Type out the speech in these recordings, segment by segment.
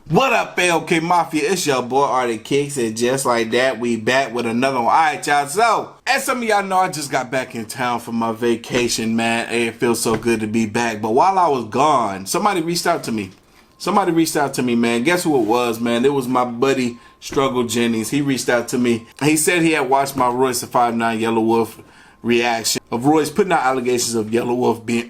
What up, LK Mafia? It's your boy Artofkickz, and just like that, we back with another one. Alright, y'all. So, as some of y'all know, I just got back in town for my vacation, man. It feels so good to be back. But while I was gone, somebody reached out to me. Man. Guess who it was, man? It was my buddy, Struggle Jennings. He reached out to me. He said he had watched my Royce the 5'9" YelaWolf reaction of Royce putting out allegations of YelaWolf being...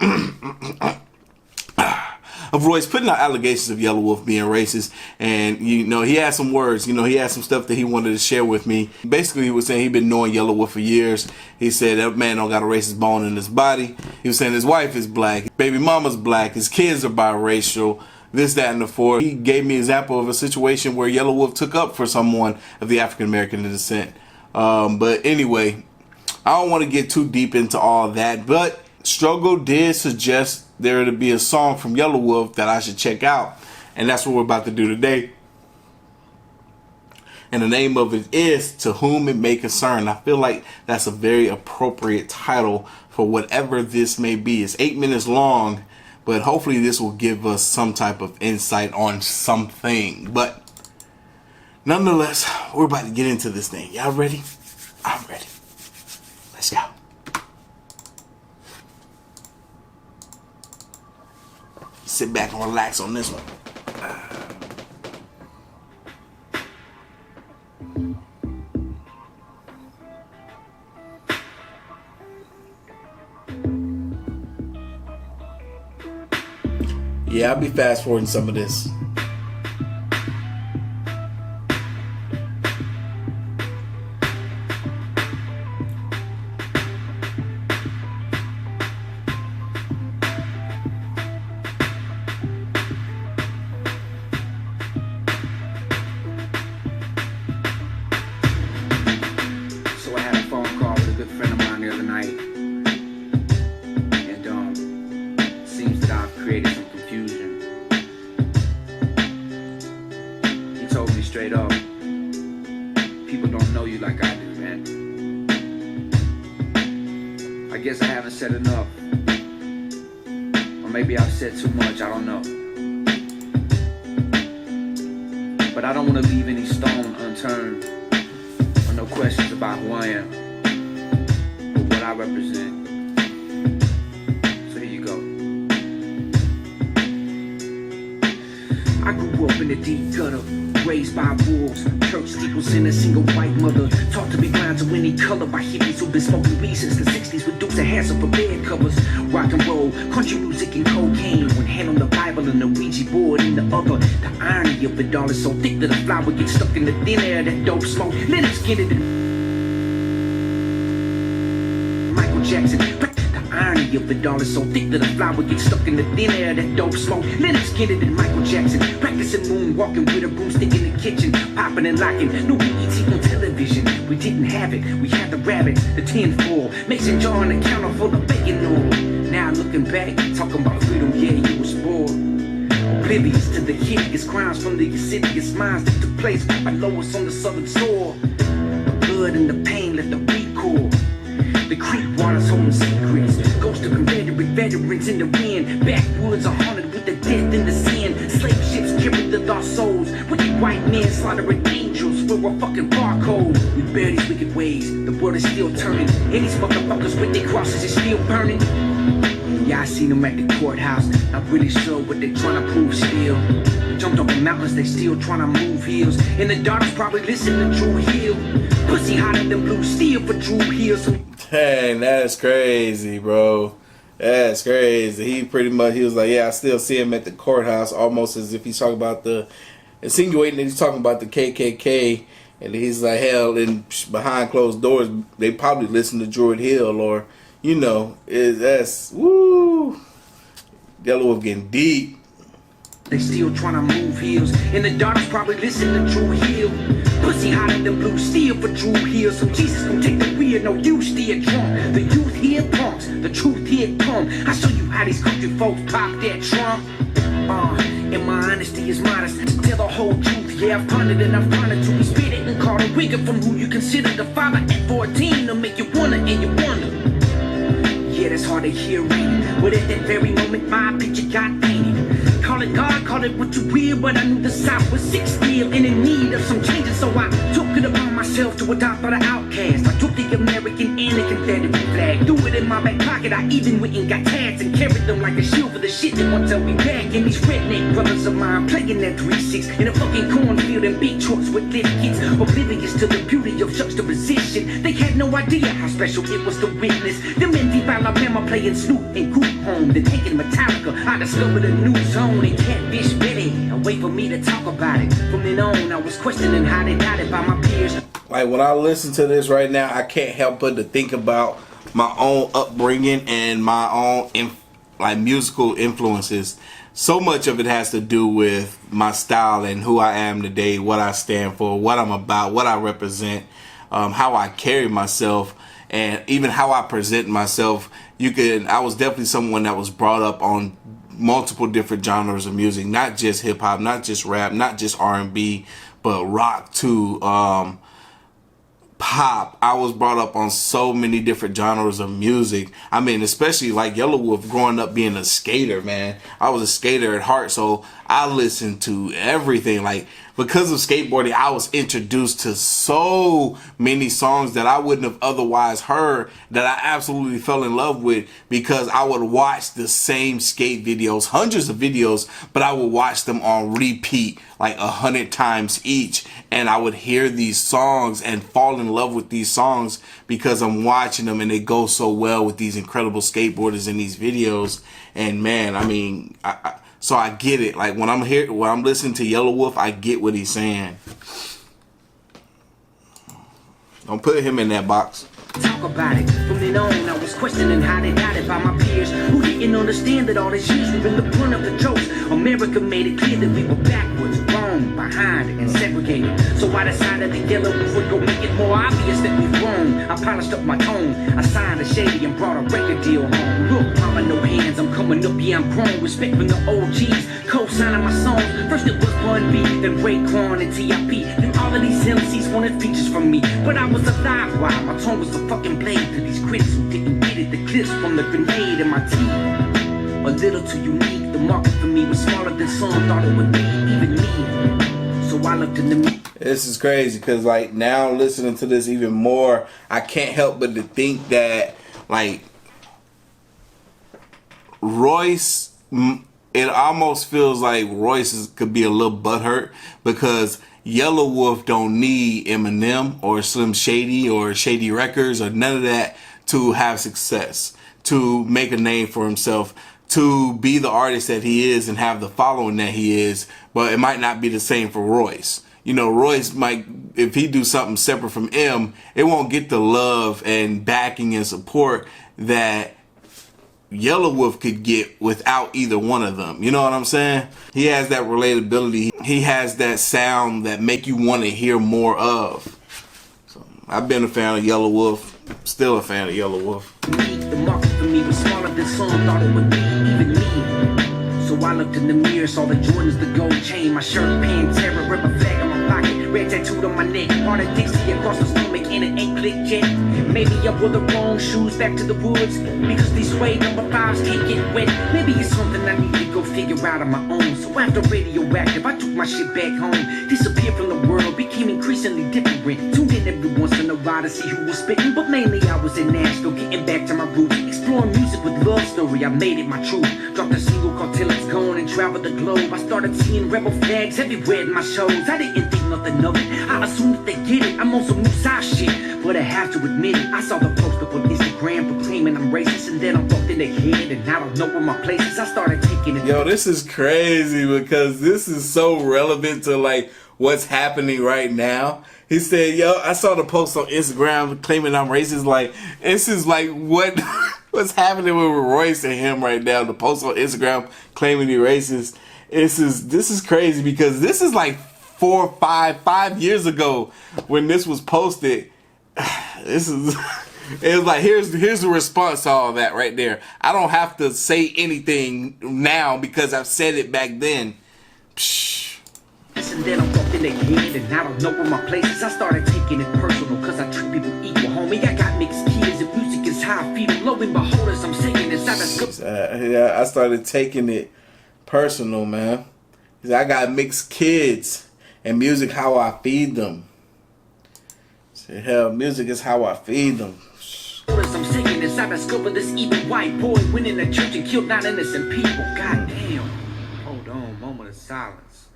Royce putting out allegations of YelaWolf being racist, and he had some words, he had some stuff that he wanted to share with me. Basically, he was saying he'd been knowing YelaWolf for years. He said that man don't got a racist bone in his body. He was saying his wife is black, baby mama's black, his kids are biracial, this, that, and the fourth. He gave me an example of a situation where YelaWolf took up for someone of the African American descent. But anyway, I don't want to get too deep into all that, but Struggle did suggest there to be a song from YelaWolf that I should check out, and that's what we're about to do today. And the name of it is To Whom It May Concern. I feel like that's a very appropriate title for whatever this may be. It's 8 minutes long, but hopefully this will give us some type of insight on something. But nonetheless, we're about to get into this thing. Y'all ready? I'm ready. Let's go. Sit back and relax on this one. Yeah, I'll be fast forwarding some of this. Straight up, people don't know you like I do, man. I guess I haven't said enough, or maybe I've said too much, I don't know. But I don't want to leave any stone unturned, or no questions about who I am, or what I represent. So here you go. I grew up in the deep gutter, raised by wolves, church steeples in a single white mother. Taught to be blind to any color by hippies who've been smoking weed since the 60s with dukes and handsome for bed covers. Rock and roll, country music and cocaine. One hand on the Bible and the Ouija board in the other. The irony of it all is so thick that a flower gets stuck in the thin air. That dope smoke, let us get it in. Michael Jackson. The irony of it all is so thick that a flower gets stuck in the thin air. That dope smoke, let us get it in. Michael Jackson, practicing moonwalking with a broomstick in the kitchen, popping and locking. No BET on television, we didn't have it. We had the rabbits, the tin-foil, mixing jar on the counter full of bacon oil. Now looking back, talking about freedom, yeah, you was spoiled. Oblivious to the hideous crimes from the insidious minds that took place right below us on the southern shore. The blood and the pain left a recoil. The creek waters holding secrets. Ghosts of Confederate veterans in the wind. Backwoods are haunted with the death and the sin. Slave ships carry the lost souls. Wicked white men slaughtering angels for a fucking barcode. We bear these wicked ways. The world is still turning. And these motherfuckers with their crosses is still burning. Yeah, I seen them at the courthouse. Not really sure what they trying to prove still. Jumped off the mountains, they still trying to move hills. In the dark, probably listen to Drew Hill. Pussy hotter than blue steel for Drew Hills. Dang, that's crazy, bro. That's crazy. He was like, yeah, I still see him at the courthouse, almost as if he's talking about insinuating that he's talking about the KKK. And he's like, hell, and behind closed doors, they probably listen to Druid Hill, or, that's, woo. YelaWolf getting deep. They still trying to move hills. In the dark, probably listen to Drew Hill. Pussy hotter than blue steel for Drew Hill. So Jesus gon' take the wheel, no you steer drunk. The youth here punks, the truth here come. I show you how these country folks pop that trunk. And my honesty is modest. To tell the whole truth, yeah, I've pondered and I've pondered to be spit it and called a wigger from who you consider the father at 14 to make you wonder and you wonder. Yeah, that's hard to hear, ain't it? But at that very moment, my picture got painted. call it God, call it what you will, but I knew the South was sick still and in need of some changes, so I took it upon myself to adopt all the outcasts. I took the American and the Confederate flag, threw it in my back pocket. I even went and got tags and carried them like a shield for the shit that won't tell me back. And these redneck brothers of mine playing that 3-6 in a fucking cornfield and big trucks with lift kits, oblivious to the beauty of juxtaposition. They had no idea how special it was to witness them in deep Alabama playing Snoop and Group Home, then taking Metallica. I discovered a new zone and Catfish Billy. A way for me to talk about it. From then on, I was questioning how they got it by my peers. Like when I listen to this right now, I can't help but to think about my own upbringing and my own musical influences. So much of it has to do with my style and who I am today, what I stand for, what I'm about, what I represent, how I carry myself, and even how I present myself. I was definitely someone that was brought up on multiple different genres of music, not just hip hop, not just rap, not just R&B, but rock too, pop. I was brought up on so many different genres of music. I mean, especially like YelaWolf, growing up being a skater, man. I was a skater at heart, so I listened to everything. Like, because of skateboarding, I was introduced to so many songs that I wouldn't have otherwise heard, that I absolutely fell in love with, because I would watch the same skate videos, hundreds of videos, but I would watch them on repeat like 100 times each. And I would hear these songs and fall in love with these songs because I'm watching them and they go so well with these incredible skateboarders in these videos. And man, I mean, so I get it. Like when I'm listening to YelaWolf, I get what he's saying. Don't put him in that box. Talk about it. From then on, I was questioning how they got it by my peers who didn't understand that all these years we've been the brunt of the jokes. America made it clear that we were backwards, wrong, behind, and segregated. So I decided that YelaWolf would go make it more obvious that we've grown. I polished up my tone. I signed a shady and brought a record deal home. Look, mama, no hands. I'm coming up, yeah, I'm grown. Respect from the OGs, co-signing my songs. First it was Bun B, then Raekwon and T.I.P. Then all of these MCs wanted features from me, but I was a live wire. My tongue was a fucking blade to these critics who didn't get it. The clips from the grenade in my teeth, a little too unique. The market for me was smaller than some thought it would be, even me. So I looked in the mirror. This is crazy because like now listening to this even more, I can't help but to think that like Royce, it almost feels like Royce could be a little butthurt because YelaWolf don't need Eminem or Slim Shady or Shady Records or none of that to have success, to make a name for himself, to be the artist that he is and have the following that he is. But it might not be the same for Royce. You know, Royce might, if he do something separate from M, it won't get the love and backing and support that YelaWolf could get without either one of them. You know what I'm saying? He has that relatability. He has that sound that make you want to hear more of. So I've been a fan of YelaWolf. Still a fan of YelaWolf. The market for me was smaller than some thought it would be, even me. So I looked in the mirror, saw the Jordans, the gold chain, my shirt, Pantera, rubber flag on my pocket, red tattooed on my neck, Artofkickz across the stomach, and it ain't clicked yet. Maybe I wore the wrong shoes back to the woods because these suede number 5s can't get wet. Maybe it's something I need to go figure out on my own. So after Radioactive, I took my shit back home, disappeared from the world, became increasingly different. Tuned in every once in a while to see who was spitting, but mainly I was in Nashville, getting back to my roots, exploring music with love story. I made it my truth. Dropped a single called Till It's Gone and traveled the globe. I started seeing rebel flags everywhere in my shows. I didn't think nothing of it. I assumed that they get it. I'm on some new side shit, but I have to admit it. I saw the post up on Instagram proclaiming I'm racist, and then I walked in the head and I don't know where my place is. I started taking it. Yo, this is crazy because this is so relevant to like what's happening right now. He said, yo, I saw the post on Instagram claiming I'm racist. Like, this is like what what's happening with Royce and him right now. The post on Instagram claiming he's racist. This is crazy because this is like 5 years ago when this was posted. This is it was like here's the response to all that right there. I don't have to say anything now because I've said it back then. Psh. And then I walked in the head and I don't know where my place is. I started taking it personal cause I treat people equal, homie. I got mixed kids and music is how I feel. Lo and behold, as I'm singing this, I started taking it personal, man. He said, I got mixed kids, and music how I feed them. He said, hell, music is how I feed them. I'm singing inside the scope of this evil white boy went in the church and killed 9 innocent people. God damn. Hold on, moment of silence.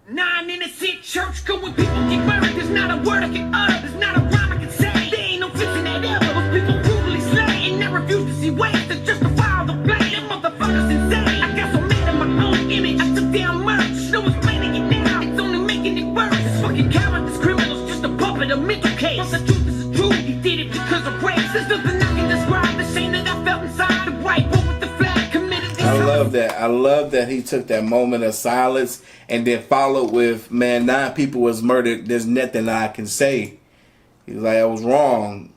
9 innocent church-going people get murdered. There's not a word I can utter. There's not a rhyme I can say. There ain't no fixing that ever. Those people brutally slain. And I refuse to see ways to justify all the blame. Them motherfuckers insane. I got so mad in my own image. I took down merch. No one's planning it now. It's only making it worse. This fucking character's criminals, just a puppet, a mental case. But the truth is the truth. He did it because of race. There's nothing I can describe. The shame that I felt inside. The white boy with the flag committed this. I love that. I love that he took that moment of silence and then followed with, man, 9 people was murdered. There's nothing I can say. He was like, I was wrong.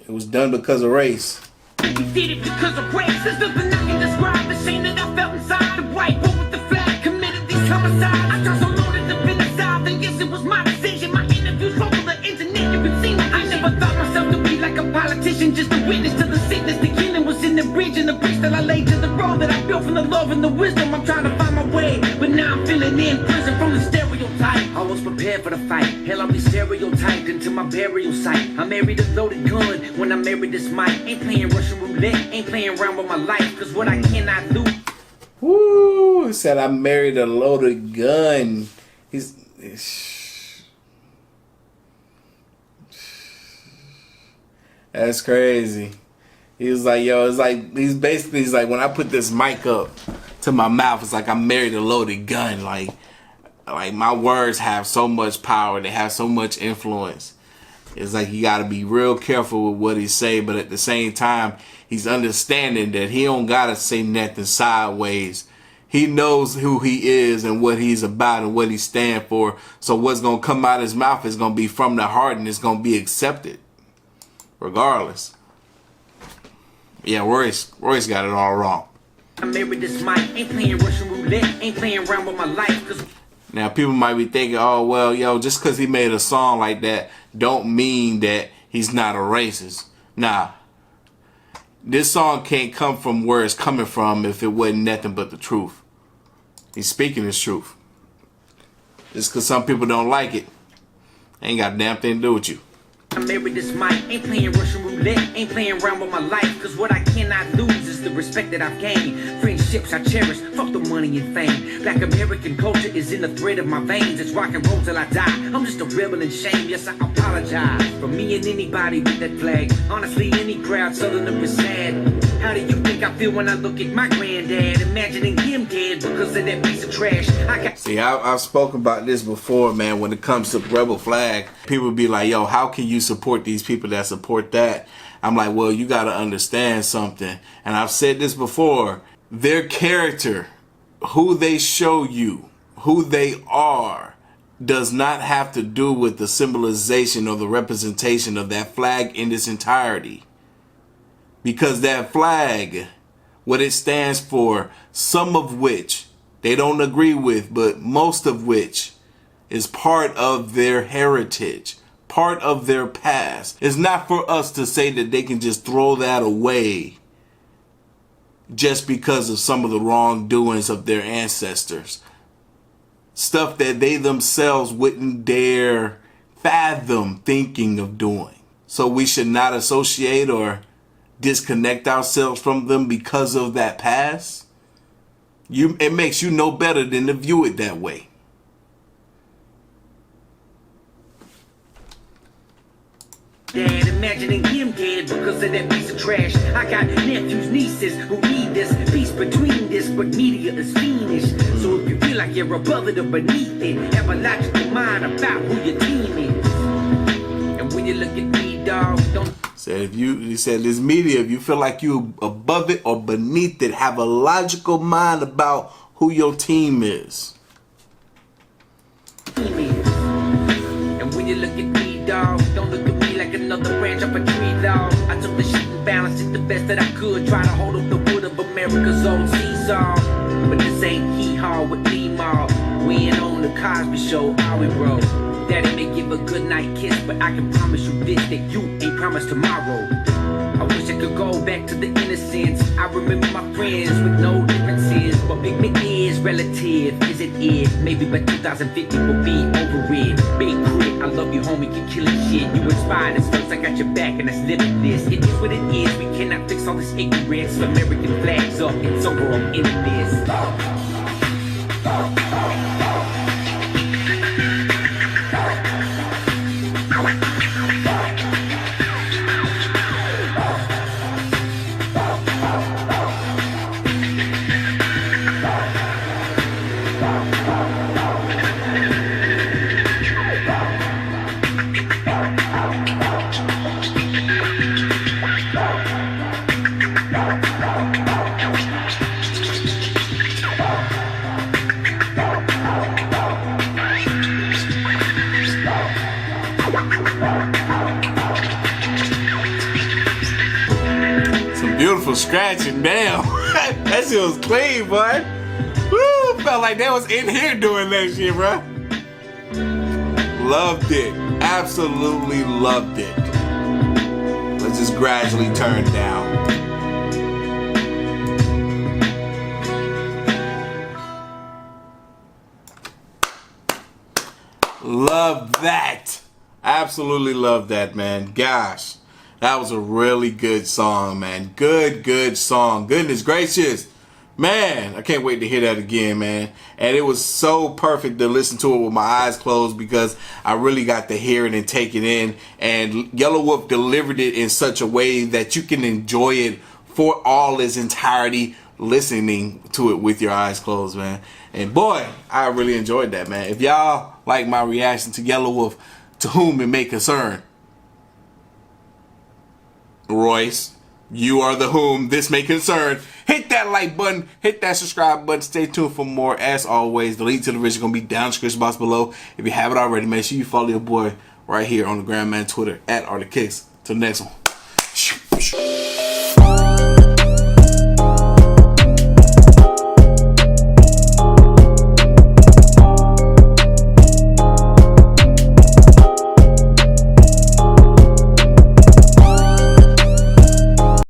It was done because of race. He did it because of race. There's nothing I can describe. The shame that I felt inside. The white boy with the flag committed these homicides. I tried so long to defend the South, and yes, it was my decision. My interviews all over the internet. You can see me. I never thought myself to be like a politician, just a witness to the sickness. The killing was in the bridge, and the bridge that I laid to the road that I built from the love and the wisdom. I'm trying to find my way, but now I'm feeling in prison from the stereotype. I was prepared for the fight. Hell, I'll be stereotyped into my burial site. I married a loaded gun when I married this mic. Ain't playing Russian roulette, ain't playing around with my life. Cause what I cannot do. Woo! He said, I married a loaded gun. That's crazy. He was like, yo, it's like, he's like, when I put this mic up to my mouth, it's like I married a loaded gun. Like my words have so much power. They have so much influence. It's like you got to be real careful with what he say, but at the same time, he's understanding that he don't got to say nothing sideways. He knows who he is and what he's about and what he stand for. So what's going to come out of his mouth is going to be from the heart, and it's going to be accepted regardless. Yeah, Royce got it all wrong. I married this mic, ain't playing Russian roulette, ain't playing around with my life. Cause now people might be thinking, oh well, yo, just because he made a song like that don't mean that he's not a racist. Nah, this song can't come from where it's coming from if it wasn't nothing but the truth. He's speaking his truth. Just because some people don't like it ain't got a damn thing to do with you. I married this mic, ain't playing Russian roulette, ain't playing around with my life. Cause what I cannot lose is the respect that I've gained. Friendships I cherish, fuck the money and fame. Black American culture is in the thread of my veins. It's rock and roll till I die. I'm just a rebel in shame, yes I apologize. For me and anybody with that flag. Honestly, any crowd southerner is sad. How do you think I feel when I look at my granddad, imagining him dead because of that piece of trash? See, I've spoken about this before, man. When it comes to rebel flag, people be like, yo, how can you support these people that support that? I'm like, well, you got to understand something. And I've said this before. Their character, who they show you, who they are, does not have to do with the symbolization or the representation of that flag in its entirety. Because that flag, what it stands for, some of which they don't agree with, but most of which is part of their heritage, part of their past. It's not for us to say that they can just throw that away just because of some of the wrongdoings of their ancestors. Stuff that they themselves wouldn't dare fathom thinking of doing. So we should not associate or disconnect ourselves from them because of that past. It makes you no better than to view it that way. Dad, imagining him dead because of that piece of trash. I got nephews, nieces who need this peace between this, but media is fiendish. So if you feel like you're above it or beneath it, have a logical mind about who your team is. And when you look at me, dog, don't. Said he said this media, if you feel like you above it or beneath it, have a logical mind about who your team is. And when you look at me, dog, don't look at me like another branch of a tree, dog. I took the shit and balanced it the best that I could. Try to hold up the wood of America's old seesaw. But this ain't hee-haw with Lee-Maw. We ain't on the Cosby Show, are we, bro? Daddy may give a goodnight kiss, but I can promise you this, that you ain't promised tomorrow. I wish I it could go back to the innocence. I remember my friends with no differences, but big is relative. Is it it? Maybe by 2050 we'll be over it. Big crit, I love you homie, keep killing shit. You inspired us first, I got your back and that's limitless. It is what it is, we cannot fix all this ignorance. American flags up, it's over, I'm in this. Beautiful scratching, damn. That shit was clean, bud. Woo, felt like they was in here doing that shit, bro. Loved it. Absolutely loved it. Let's just gradually turn down. Love that. Absolutely love that, man. Gosh. That was a really good song, man. Good song. Goodness gracious. Man, I can't wait to hear that again, man. And it was so perfect to listen to it with my eyes closed because I really got to hear it and take it in. And YelaWolf delivered it in such a way that you can enjoy it for all its entirety, listening to it with your eyes closed, man. And boy, I really enjoyed that, man. If y'all like my reaction to YelaWolf, to whom it may concern, Royce, you are the whom this may concern. Hit that like button, hit that subscribe button. Stay tuned for more. As always, the link to the video is going to be down in the description box below. If you haven't already, make sure you follow your boy right here on the Gram Man Twitter at Artofkickz. Till the next one.